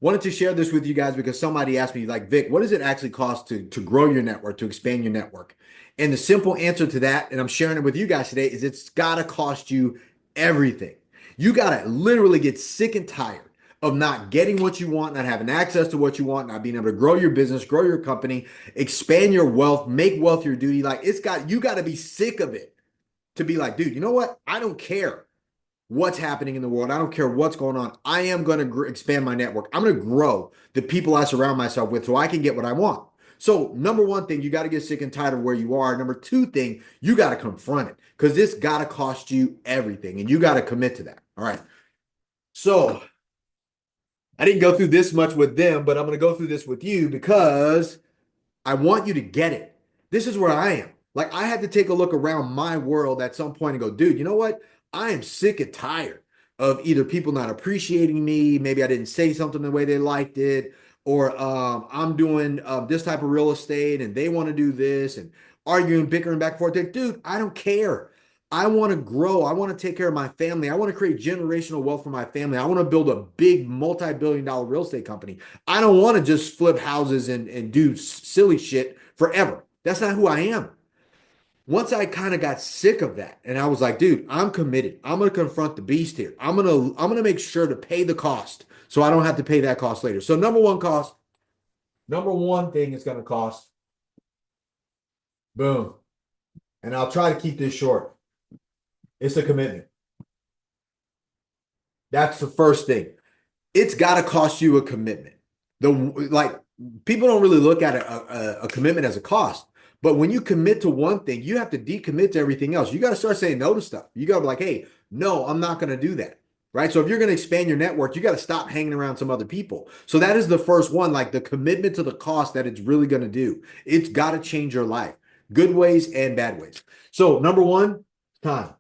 Wanted to share this with you guys because somebody asked me, like, Vic, what does it actually cost to grow your network, to expand your network? And the simple answer to that, and I'm sharing it with you guys today, is it's got to cost you everything. You got to literally get sick and tired of not getting what you want, not having access to what you want, not being able to grow your business, grow your company, expand your wealth, make wealth your duty. Like, you got to be sick of it to be like, dude, you know what? I don't care what's happening in the world. I don't care what's going on. I am going to expand my network. I'm going to grow the people I surround myself with so I can get what I want. So, number one thing, you got to get sick and tired of where you are. Number two thing, you got to confront it because this got to cost you everything and you got to commit to that. All right. So, I didn't go through this much with them, but I'm going to go through this with you because I want you to get it. This is where I am. Like, I had to take a look around my world at some point and go, dude, you know what? I am sick and tired of either people not appreciating me. Maybe I didn't say something the way they liked it, or I'm doing this type of real estate and they want to do this and arguing, bickering back and forth. Dude, I don't care. I want to grow. I want to take care of my family. I want to create generational wealth for my family. I want to build a big multi-billion dollar real estate company. I don't want to just flip houses and do silly shit forever. That's not who I am. Once I kind of got sick of that and I was like, dude, I'm committed. I'm going to confront the beast here. I'm going to make sure to pay the cost so I don't have to pay that cost later. So number one thing is going to cost, boom. And I'll try to keep this short. It's a commitment. That's the first thing. It's got to cost you a commitment. The like People don't really look at a commitment as a cost, but when you commit to one thing, you have to decommit to everything else. You got to start saying no to stuff. You got to be like, hey, no, I'm not going to do that. Right. So if you're going to expand your network, you got to stop hanging around some other people. So that is the first one, like the commitment to the cost that it's really going to do. It's got to change your life, good ways and bad ways. So number one, time.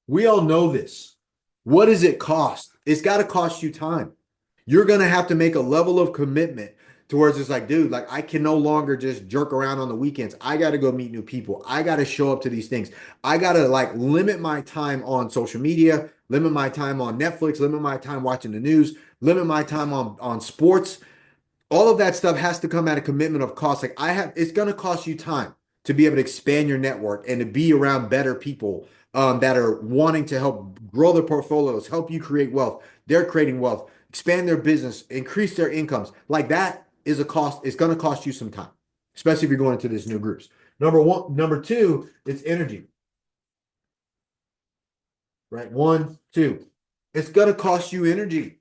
We all know this. What does it cost? It's got to cost you time. You're going to have to make a level of commitment towards it's like, dude, like I can no longer just jerk around on the weekends. I got to go meet new people. I got to show up to these things. I got to like limit my time on social media, limit my time on Netflix, limit my time watching the news, limit my time on sports. All of that stuff has to come at a commitment of cost. Like it's going to cost you time to be able to expand your network and to be around better people that are wanting to help grow their portfolios, help you create wealth. They're creating wealth, expand their business, increase their incomes. Like that is a cost. It's going to cost you some time, especially if you're going into these new groups. Number one, number two, it's energy. Right? One, two. It's going to cost you energy.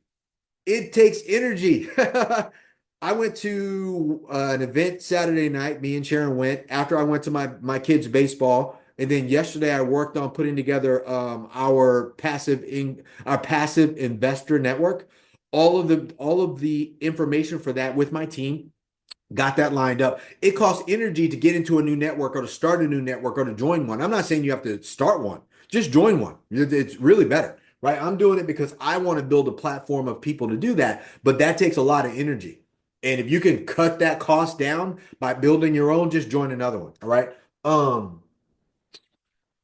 It takes energy. I went to an event Saturday night. Me and Sharon went after I went to my kids' baseball, and then yesterday I worked on putting together our passive investor network. All of the information for that with my team. Got that lined up. It costs energy to get into a new network or to start a new network or to join one. I'm not saying you have to start one. Just join one. It's really better, right? I'm doing it because I want to build a platform of people to do that, but that takes a lot of energy. And if you can cut that cost down by building your own, just join another one. All right. Um,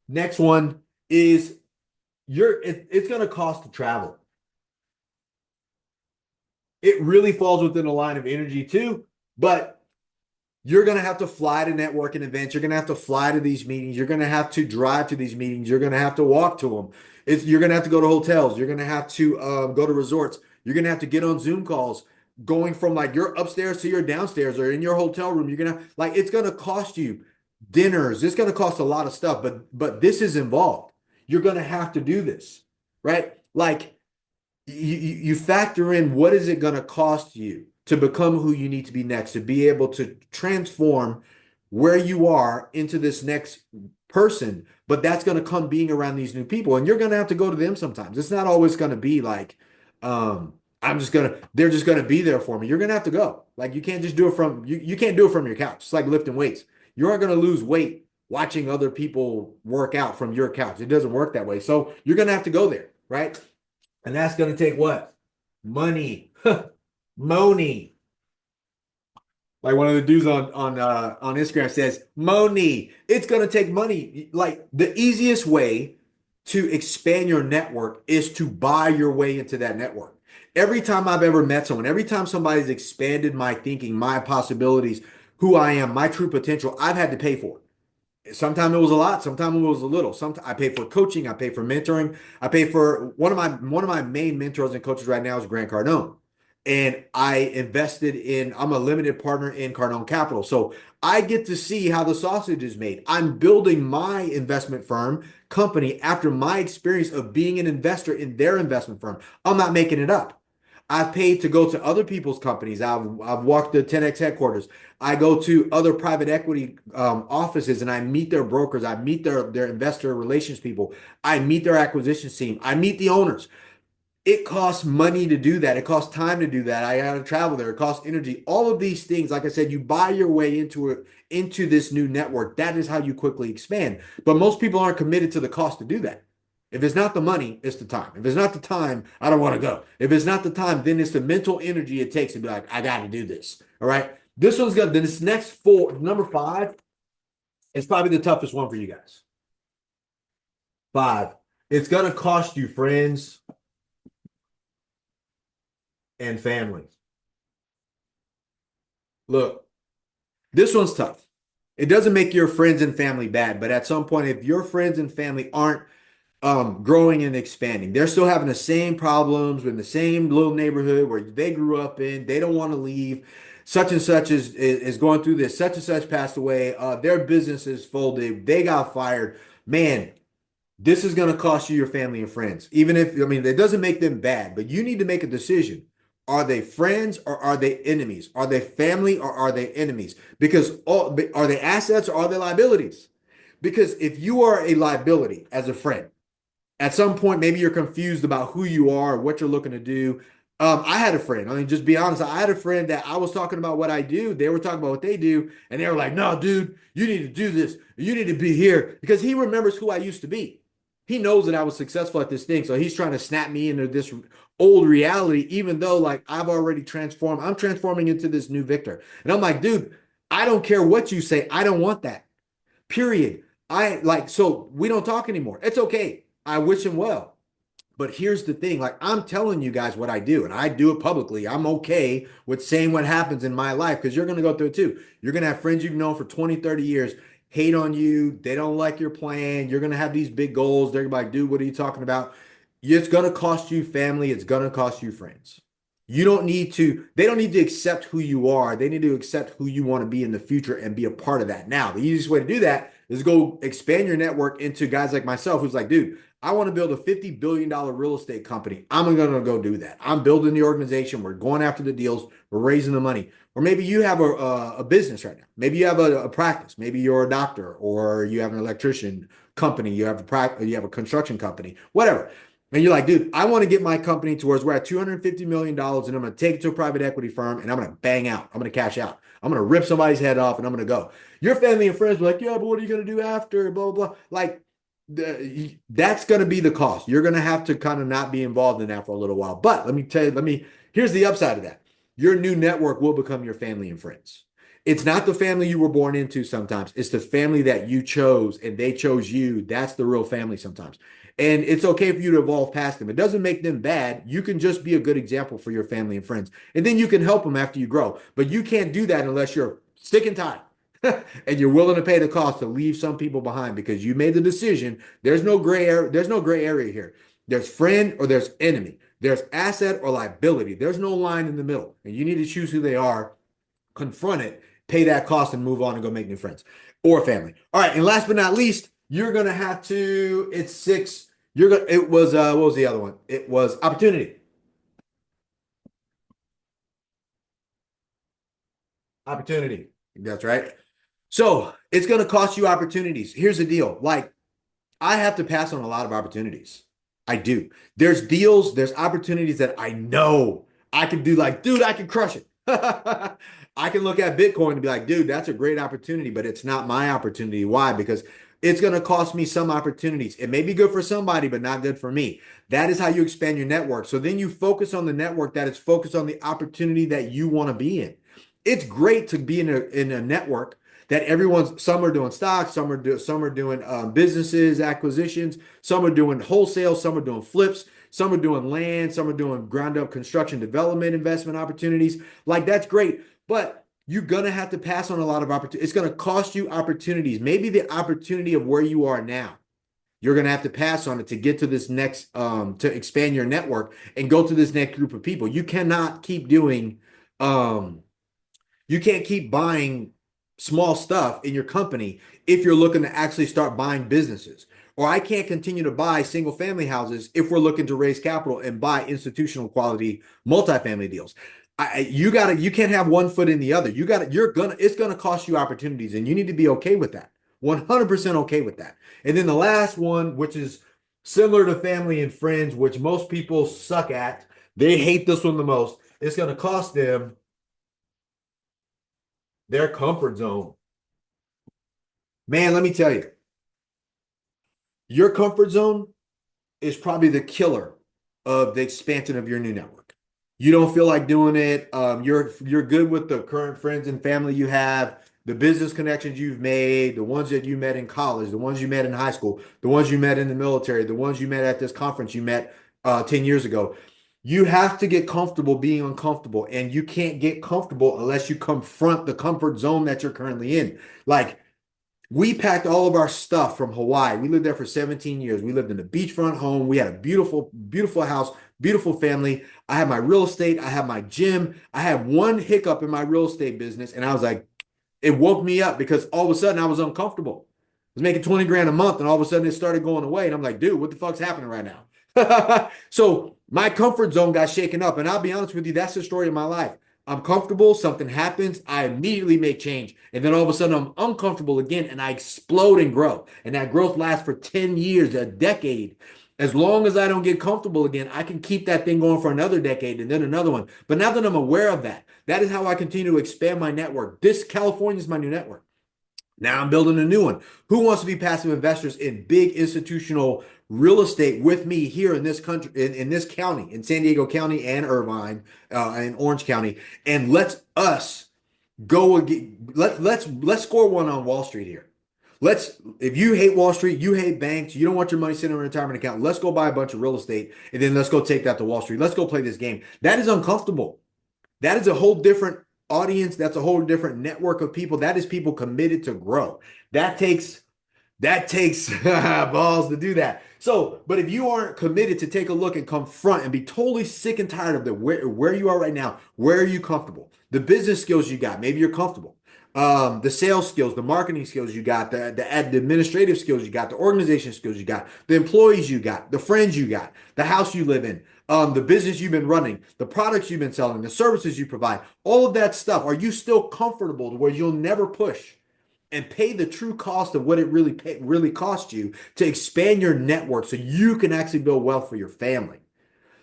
Next one is it's going to cost to travel. It really falls within the line of energy too, but you're going to have to fly to networking events. You're going to have to fly to these meetings. You're going to have to drive to these meetings. You're going to have to walk to them. You're going to have to go to hotels. You're going to have to go to resorts. You're going to have to get on Zoom calls going from like your upstairs to your downstairs or in your hotel room. You're going to like it's going to cost you dinners. It's going to cost a lot of stuff, but this is involved. You're going to have to do this, right? Like you factor in what is it going to cost you to become who you need to be next, to be able to transform where you are into this next person. But that's going to come being around these new people, and you're going to have to go to them sometimes. It's not always going to be like, they're just going to be there for me. You're going to have to go. Like you can't just do it you can't do it from your couch. It's like lifting weights. You aren't going to lose weight watching other people work out from your couch. It doesn't work that way. So you're going to have to go there, right? And that's going to take what? Money. Money. Like one of the dudes on Instagram says, money. It's going to take money. Like the easiest way to expand your network is to buy your way into that network. Every time I've ever met someone, every time somebody's expanded my thinking, my possibilities, who I am, my true potential, I've had to pay for it. Sometimes it was a lot, sometimes it was a little. Sometimes I pay for coaching, I pay for mentoring, I pay for one of my main mentors and coaches right now is Grant Cardone. And I invested in, I'm a limited partner in Cardone Capital. So I get to see how the sausage is made. I'm building my investment firm company after my experience of being an investor in their investment firm. I'm not making it up. I've paid to go to other people's companies. I've walked the 10X headquarters. I go to other private equity offices and I meet their brokers. I meet their investor relations people. I meet their acquisitions team. I meet the owners. It costs money to do that. It costs time to do that. I got to travel there. It costs energy. All of these things, like I said, you buy your way into this new network. That is how you quickly expand. But most people aren't committed to the cost to do that. If it's not the money, it's the time. If it's not the time, I don't want to go. If it's not the time, then it's the mental energy it takes to be like, I got to do this. All right. This one's good. Then this next four, number five, is probably the toughest one for you guys. Five. It's going to cost you friends and family. Look, this one's tough. It doesn't make your friends and family bad, but at some point, if your friends and family aren't growing and expanding, they're still having the same problems in the same little neighborhood where they grew up in, they don't want to leave. Such and such is going through this. Such and such passed away. Their business is folded. They got fired. Man, this is going to cost you your family and friends. Even if, I mean, it doesn't make them bad, but you need to make a decision. Are they friends or are they enemies? Are they family or are they enemies? Because are they assets or are they liabilities? Because if you are a liability as a friend, at some point, maybe you're confused about who you are, what you're looking to do. I had a friend. I mean, just be honest. I had a friend that I was talking about what I do. They were talking about what they do, and they were like, "No, dude, you need to do this. You need to be here," because he remembers who I used to be. He knows that I was successful at this thing, so he's trying to snap me into this old reality, even though like I've already transformed. I'm transforming into this new Victor, and I'm like, dude, I don't care what you say. I don't want that. Period. I like so we don't talk anymore. It's okay. I wish him well. But here's the thing, like I'm telling you guys what I do, and I do it publicly. I'm okay with saying what happens in my life because you're going to go through it too. You're going to have friends you've known for 20, 30 years hate on you. They don't like your plan. You're going to have these big goals. They're going to be like, dude, what are you talking about? It's going to cost you family. It's going to cost you friends. You don't need to, they don't need to accept who you are. They need to accept who you want to be in the future and be a part of that. Now, the easiest way to do that is go expand your network into guys like myself who's like, dude, I want to build a $50 billion real estate company. I'm going to go do that. I'm building the organization. We're going after the deals. We're raising the money. Or maybe you have a business right now. Maybe you have a practice. Maybe you're a doctor or you have an electrician company. You have a construction company, whatever. And you're like, dude, I want to get my company to where we're at $250 million and I'm going to take it to a private equity firm and I'm going to bang out. I'm going to cash out. I'm going to rip somebody's head off and I'm going to go. Your family and friends are like, yeah, but what are you going to do after? Blah, blah, blah. Like, that's going to be the cost. You're going to have to kind of not be involved in that for a little while. But let me tell you, here's the upside of that. Your new network will become your family and friends. It's not the family you were born into sometimes. It's the family that you chose and they chose you. That's the real family sometimes. And it's okay for you to evolve past them. It doesn't make them bad. You can just be a good example for your family and friends. And then you can help them after you grow. But you can't do that unless you're sick and tired and you're willing to pay the cost to leave some people behind because you made the decision. There's no gray area. There's no gray area here. There's friend or there's enemy. There's asset or liability. There's no line in the middle. And you need to choose who they are, confront it, pay that cost, and move on and go make new friends or family. All right. And last but not least, you're gonna have to, it's six. It was what was the other one? It was opportunity. Opportunity. That's right. So it's gonna cost you opportunities. Here's the deal. Like I have to pass on a lot of opportunities. I do. There's deals, there's opportunities that I know I can do like, dude, I can crush it. I can look at Bitcoin and be like, dude, that's a great opportunity, but it's not my opportunity. Why? Because it's going to cost me some opportunities. It may be good for somebody, but not good for me. That is how you expand your network. So then you focus on the network that is focused on the opportunity that you want to be in. It's great to be in a network that some are doing stocks, some are doing businesses, acquisitions, some are doing wholesale, some are doing flips, Some are doing land, some are doing ground up construction development investment opportunities. Like that's great, but you're gonna have to pass on a lot of opportunities. It's gonna cost you opportunities. Maybe the opportunity of where you are now, you're going to have to pass on it to get to this next to expand your network and go to this next group of people. You cannot keep doing um you can't keep buying small stuff in your company if you're looking to actually start buying businesses. Or I can't continue to buy single family houses if we're looking to raise capital and buy institutional quality multifamily deals. You can't have one foot in the other. It's gonna cost you opportunities, and you need to be okay with that. 100% okay with that. And then the last one, which is similar to family and friends, which most people suck at, they hate this one the most. It's gonna cost them their comfort zone. Man, let me tell you, your comfort zone is probably the killer of the expansion of your new network. You don't feel like doing it. You're good with the current friends and family you have, the business connections you've made, the ones that you met in college, the ones you met in high school, the ones you met in the military, the ones you met at this conference you met 10 years ago. You have to get comfortable being uncomfortable, and you can't get comfortable unless you confront the comfort zone that you're currently in. Like, we packed all of our stuff from Hawaii. We lived there for 17 years. We lived in a beachfront home. We had a beautiful, beautiful house, beautiful family. I had my real estate. I had my gym. I had one hiccup in my real estate business. And I was like, it woke me up because all of a sudden I was uncomfortable. I was making 20 grand a month and all of a sudden it started going away. And I'm like, dude, what the fuck's happening right now? So my comfort zone got shaken up. And I'll be honest with you, that's the story of my life. I'm comfortable, something happens, I immediately make change. And then all of a sudden I'm uncomfortable again and I explode and grow. And that growth lasts for 10 years, a decade. As long as I don't get comfortable again, I can keep that thing going for another decade and then another one. But now that I'm aware of that, that is how I continue to expand my network. This California is my new network. Now I'm building a new one. Who wants to be passive investors in big institutional real estate with me here in this country, in this county, in San Diego County and Irvine, and Orange County, and let's us go again. Let's score one on Wall Street here. If you hate Wall Street, you hate banks, you don't want your money sitting in a retirement account, let's go buy a bunch of real estate and then let's go take that to Wall Street. Let's go play this game. That is uncomfortable. That is a whole different audience. That's a whole different network of people. That is people committed to grow. That takes balls to do that. So, but if you aren't committed to take a look and confront and be totally sick and tired of where you are right now, where are you comfortable? The business skills you got, maybe you're comfortable. The sales skills, the marketing skills you got, the administrative skills you got, the organization skills you got, the employees you got, the friends you got, the house you live in, the business you've been running, the products you've been selling, the services you provide, all of that stuff. Are you still comfortable to where you'll never push and pay the true cost of what it really costs you to expand your network so you can actually build wealth for your family?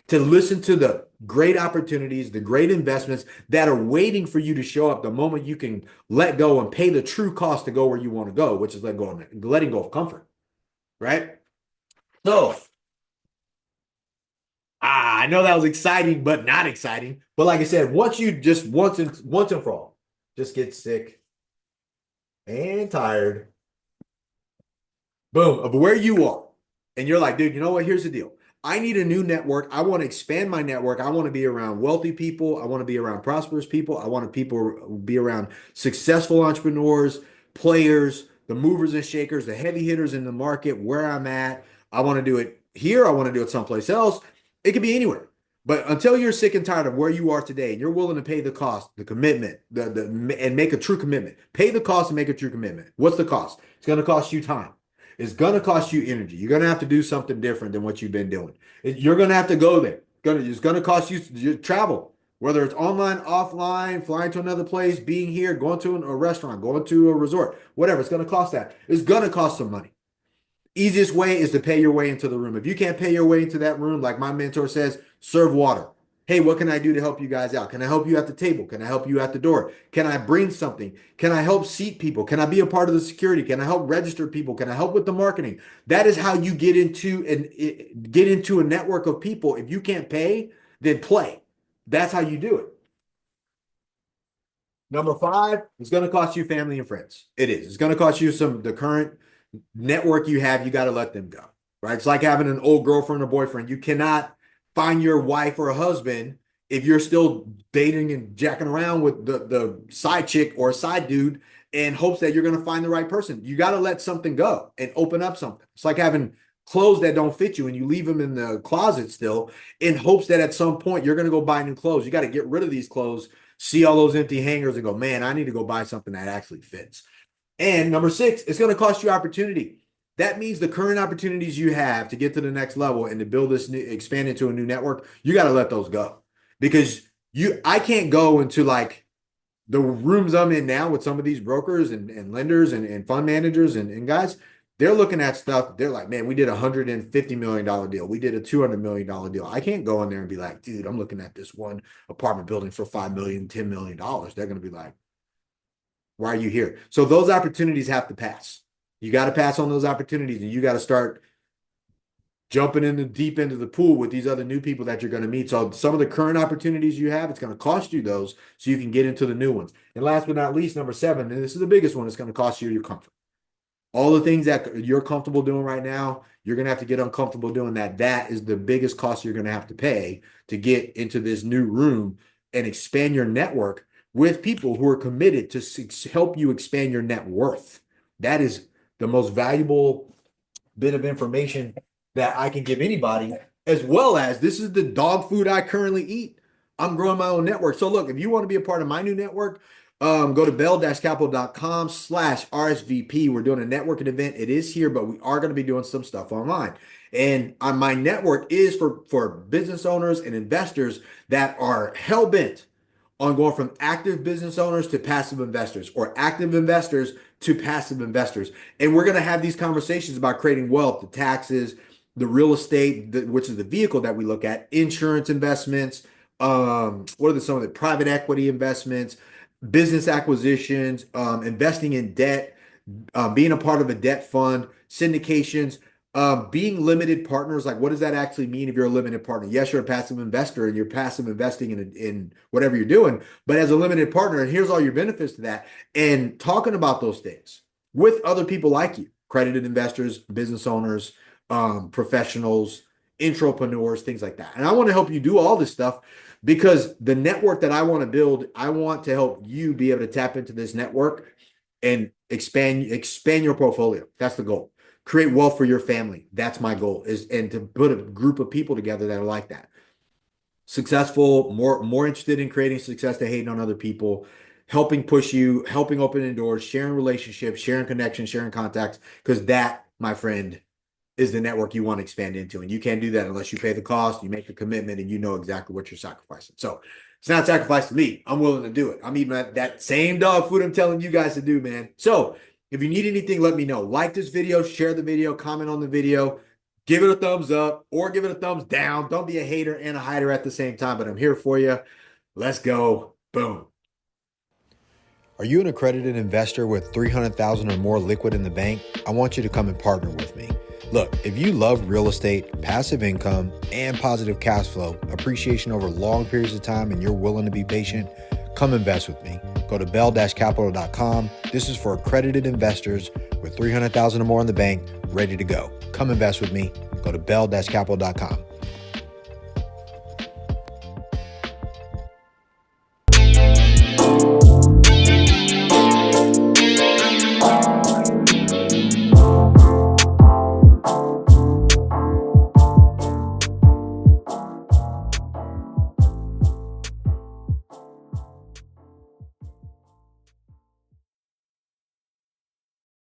To listen to the great opportunities, the great investments that are waiting for you to show up the moment you can let go and pay the true cost to go where you want to go, which is letting go of comfort, right? So, I know that was exciting, but not exciting. But like I said, once and for all, just get sick and tired, boom, of where you are. And you're like, dude, you know what? Here's the deal. I need a new network. I want to expand my network. I want to be around wealthy people. I want to be around prosperous people. I want to be around successful entrepreneurs, players, the movers and shakers, the heavy hitters in the market where I'm at. I want to do it here. I want to do it someplace else. It could be anywhere. But until you're sick and tired of where you are today, and you're willing to pay the cost, the commitment, and make a true commitment, pay the cost and make a true commitment. What's the cost? It's going to cost you time. It's going to cost you energy. You're going to have to do something different than what you've been doing. You're going to have to go there. It's going to cost you travel, whether it's online, offline, flying to another place, being here, going to a restaurant, going to a resort, whatever. It's going to cost that. It's going to cost some money. Easiest way is to pay your way into the room. If you can't pay your way into that room, like my mentor says, serve water. Hey, what can I do to help you guys out? Can I help you at the table? Can I help you at the door? Can I bring something? Can I help seat people? Can I be a part of the security? Can I help register people? Can I help with the marketing? That is how you get into a network of people. If you can't pay, then play. That's how you do it. Number 5, it's going to cost you family and friends. It is. It's going to cost you the current network you have. You got to let them go, right? It's like having an old girlfriend or boyfriend. You cannot find your wife or a husband if you're still dating and jacking around with the side chick or a side dude in hopes that you're going to find the right person. You got to let something go and open up something. It's like having clothes that don't fit you and you leave them in the closet still in hopes that at some point you're going to go buy new clothes. You got to get rid of these clothes, see all those empty hangers and go, man, I need to go buy something that actually fits. And number 6, it's going to cost you opportunity. That means the current opportunities you have to get to the next level and to build this new, expand into a new network, you got to let those go because I can't go into like the rooms I'm in now with some of these brokers and lenders and fund managers and guys. They're looking at stuff. They're like, man, we did $150 million deal. We did a $200 million deal. I can't go in there and be like, dude, I'm looking at this one apartment building for $5 million, $10 million. They're going to be like, why are you here? So those opportunities have to pass. You got to pass on those opportunities and you got to start jumping in the deep end of the pool with these other new people that you're going to meet. So some of the current opportunities you have, it's going to cost you those so you can get into the new ones. And last but not least, number 7, and this is the biggest one, it's going to cost you your comfort. All the things that you're comfortable doing right now, you're going to have to get uncomfortable doing that. That is the biggest cost you're going to have to pay to get into this new room and expand your network with people who are committed to help you expand your net worth. That is the most valuable bit of information that I can give anybody, as well as this is the dog food I currently eat. I'm growing my own network. So look, if you want to be a part of my new network, go to bell-capital.com/RSVP. We're doing a networking event. It is here, but we are going to be doing some stuff online. And my network is for business owners and investors that are hell-bent on going from active business owners to passive investors or active investors to passive investors. And we're going to have these conversations about creating wealth, the taxes, the real estate, which is the vehicle that we look at, insurance investments, what are some of the private equity investments, business acquisitions, investing in debt, being a part of a debt fund, syndications, being limited partners. Like, what does that actually mean if you're a limited partner? Yes, you're a passive investor and you're passive investing in whatever you're doing, but as a limited partner, and here's all your benefits to that. And talking about those things with other people like you, accredited investors, business owners, professionals, entrepreneurs, things like that. And I want to help you do all this stuff because the network that I want to build, I want to help you be able to tap into this network and expand your portfolio. That's the goal. Create wealth for your family. That's my goal, and to put a group of people together that are like that. Successful, more interested in creating success than hating on other people, helping push you, helping open doors, sharing relationships, sharing connections, sharing contacts, because that, my friend, is the network you want to expand into. And you can't do that unless you pay the cost, you make the commitment, and you know exactly what you're sacrificing. So it's not sacrifice to me. I'm willing to do it. I'm eating that same dog food I'm telling you guys to do, man. So if you need anything, let me know. Like this video, share the video, comment on the video, give it a thumbs up or give it a thumbs down. Don't be a hater and a hider at the same time, but I'm here for you. Let's go. Boom. Are you an accredited investor with $300,000 or more liquid in the bank? I want you to come and partner with me. Look, if you love real estate, passive income, and positive cash flow, appreciation over long periods of time, and you're willing to be patient, come invest with me. Go to bell-capital.com. This is for accredited investors with $300,000 or more in the bank, ready to go. Come invest with me. Go to bell-capital.com.